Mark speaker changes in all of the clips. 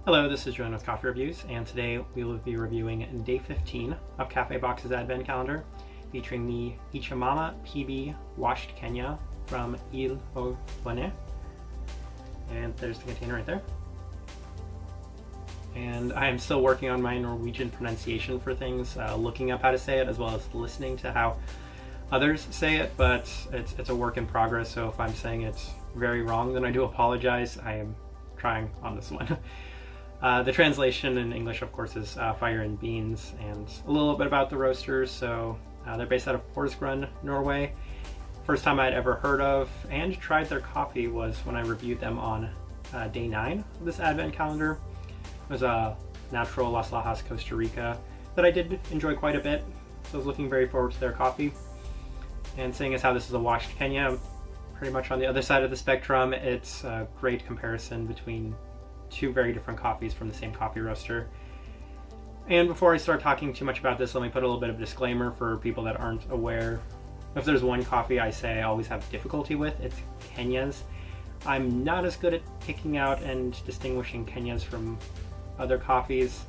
Speaker 1: Hello, this is Joan with Coffee Reviews, and today we will be reviewing day 15 of KaffeBox's Advent Calendar, featuring the Ichamama PB Washed Kenya from Bønner. And there's the container right there. And I am still working on my Norwegian pronunciation for things, looking up how to say it, as well as listening to how others say it, but it's a work in progress, so if I'm saying it very wrong, then I do apologize. I am trying on this one. The translation in English, of course, is Fire and Beans, and a little bit about the roasters. So they're based out of Porsgrunn, Norway. First time I'd ever heard of and tried their coffee was when I reviewed them on day 9 of this Advent Calendar. It was a natural Las Lajas, Costa Rica that I did enjoy quite a bit, so I was looking very forward to their coffee. And seeing as how this is a washed Kenya, pretty much on the other side of the spectrum, it's a great comparison between two very different coffees from the same coffee roaster. And before I start talking too much about this, let me put a little bit of a disclaimer for people that aren't aware. If there's one coffee I say I always have difficulty with, it's Kenyas. I'm not as good at picking out and distinguishing Kenyas from other coffees.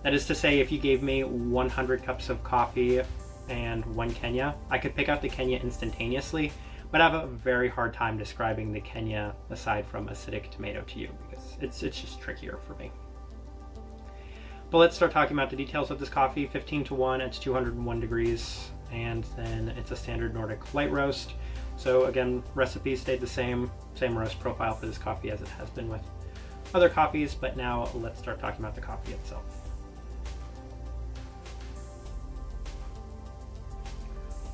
Speaker 1: That is to say, if you gave me 100 cups of coffee and one Kenya, I could pick out the Kenya instantaneously, but I have a very hard time describing the Kenya aside from acidic tomato to you, because it's just trickier for me. But let's start talking about the details of this coffee. 15:1, it's 201 degrees, and then it's a standard Nordic light roast. So again, recipe stayed the same roast profile for this coffee as it has been with other coffees, but now let's start talking about the coffee itself.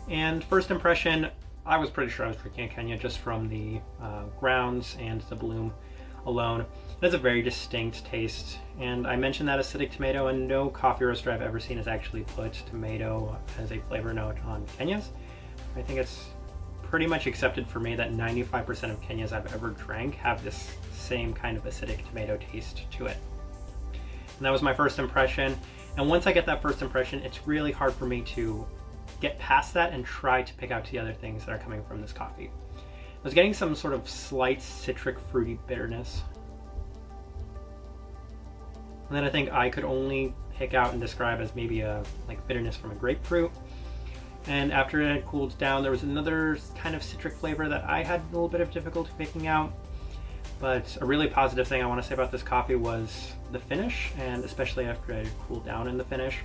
Speaker 1: And first impression, I was pretty sure I was drinking a Kenya just from the grounds and the bloom alone. It has a very distinct taste, and I mentioned that acidic tomato, and no coffee roaster I've ever seen has actually put tomato as a flavor note on Kenyas. I think it's pretty much accepted for me that 95% of Kenyas I've ever drank have this same kind of acidic tomato taste to it. And that was my first impression, and once I get that first impression, it's really hard for me to get past that and try to pick out the other things that are coming from this coffee. I was getting some sort of slight citric fruity bitterness. And then I think I could only pick out and describe as maybe a bitterness from a grapefruit. And after it had cooled down, there was another kind of citric flavor that I had a little bit of difficulty picking out. But a really positive thing I want to say about this coffee was the finish, and especially after it had cooled down in the finish,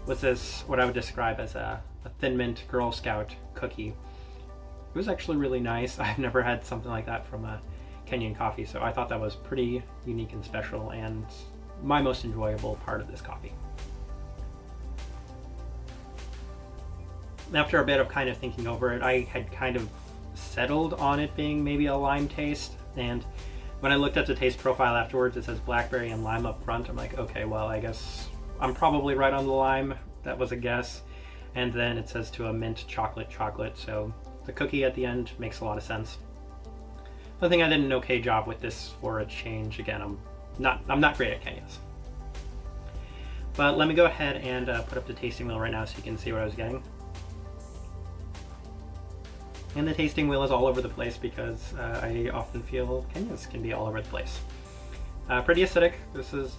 Speaker 1: was this what I would describe as a Thin Mint Girl Scout cookie. It was actually really nice. I've never had something like that from a Kenyan coffee, so I thought that was pretty unique and special, and my most enjoyable part of this coffee. After a bit of kind of thinking over it, I had kind of settled on it being maybe a lime taste, and when I looked at the taste profile afterwards, it says blackberry and lime up front. I'm like, okay, well, I guess I'm probably right on the lime. That was a guess. And then it says to a mint chocolate, so the cookie at the end makes a lot of sense. I think I did an okay job with this for a change. Again, I'm not great at Kenyas. But let me go ahead and put up the tasting wheel right now so you can see what I was getting. And the tasting wheel is all over the place because I often feel Kenyas can be all over the place. Pretty acidic. This is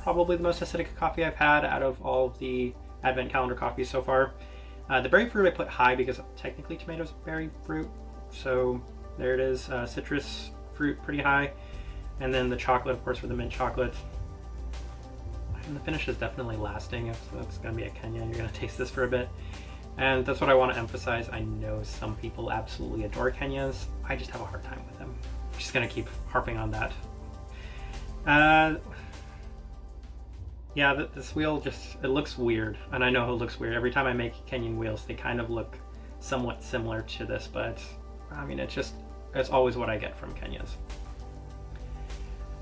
Speaker 1: probably the most acidic coffee I've had out of all of the Advent Calendar coffees so far. The berry fruit I put high because technically tomatoes are berry fruit, so there it is. Citrus fruit pretty high, and then the chocolate, of course, for the mint chocolate. And the finish is definitely lasting. If that's going to be a Kenya, you're going to taste this for a bit. And that's what I want to emphasize. I know some people absolutely adore Kenyas. I just have a hard time with them. I'm just going to keep harping on that. Yeah, this wheel it looks weird, and I know it looks weird. Every time I make Kenyan wheels, they kind of look somewhat similar to this, but I mean, it's always what I get from Kenyas.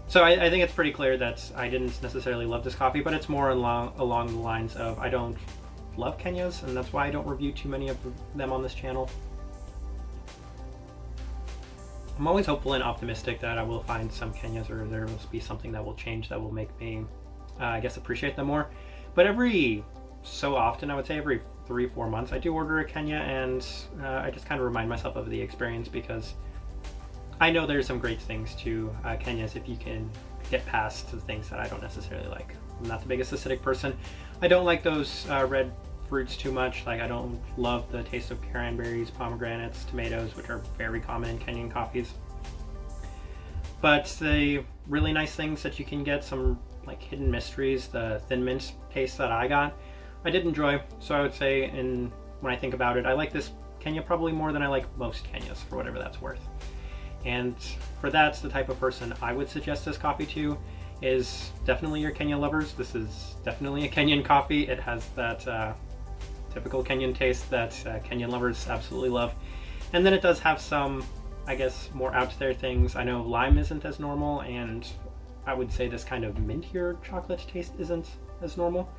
Speaker 1: So I think it's pretty clear that I didn't necessarily love this coffee, but it's more along the lines of I don't love Kenyas, and that's why I don't review too many of them on this channel. I'm always hopeful and optimistic that I will find some Kenyas, or there will be something that will change that will make me I guess appreciate them more. But every so often, I would say every 3-4 months, I do order a Kenya, and I just kind of remind myself of the experience, because I know there's some great things to Kenyas if you can get past the things that I don't necessarily like. I'm not the biggest acidic person. I don't like those red fruits too much. Like, I don't love the taste of cranberries, pomegranates, tomatoes, which are very common in Kenyan coffees. But the really nice things that you can get, some like hidden mysteries, the thin mint taste that I got, I did enjoy. So I would say, when I think about it, I like this Kenya probably more than I like most Kenyas, for whatever that's worth. And for that's the type of person I would suggest this coffee to, is definitely your Kenya lovers. This is definitely a Kenyan coffee. It has that typical Kenyan taste that Kenyan lovers absolutely love. And then it does have some, I guess, more out there things. I know lime isn't as normal, and I would say this kind of mintier chocolate taste isn't as normal.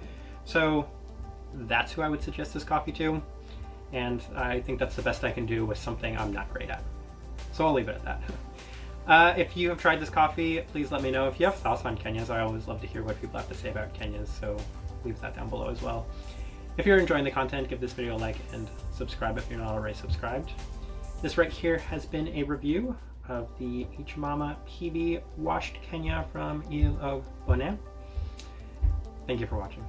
Speaker 1: So that's who I would suggest this coffee to. And I think that's the best I can do with something I'm not great at. So I'll leave it at that. If you have tried this coffee, please let me know. If you have thoughts on Kenyas, I always love to hear what people have to say about Kenyas, so leave that down below as well. If you're enjoying the content, give this video a like and subscribe if you're not already subscribed. This right here has been a review of the Ichamama PV washed Kenya from Ile of Bønner. Thank you for watching.